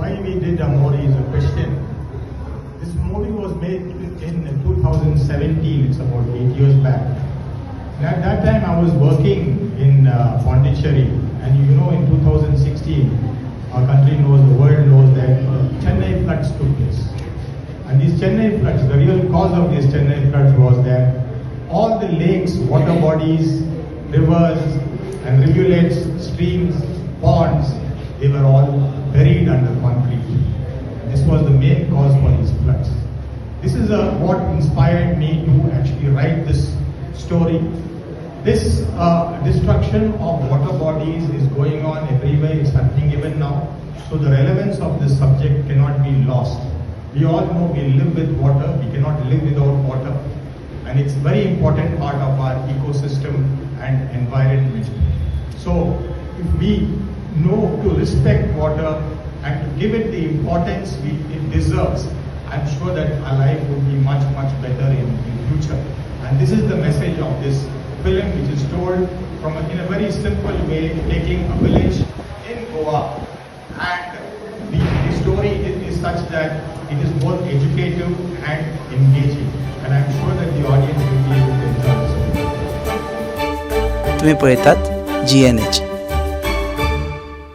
why we did Amori is a question. This movie was made in 2017, it's about 8 years back. And at that time I was working in Pondicherry, and you know in 2016, our country knows, the world knows that Chennai floods took place. And these Chennai floods, the real cause of these Chennai floods was that all the lakes, water bodies, rivers and rivulets, streams, ponds, they were all buried under concrete. This was the main cause for these floods. This is what inspired me to actually write this story. This destruction of water bodies is going on everywhere, it's happening even now. So the relevance of this subject cannot be lost. We all know we live with water, we cannot live without water. And it's a very important part of our ecosystem and environment. So if we know to respect water and to give it the importance it deserves, I'm sure that our life would be much, much better in future. And this is the message of this film, which is told in a very simple way, taking a village in Goa. And the story is such that it is both educative and engaging. And I'm sure that the audience will be able to enjoy this. तुम्ही पळयतात GNH.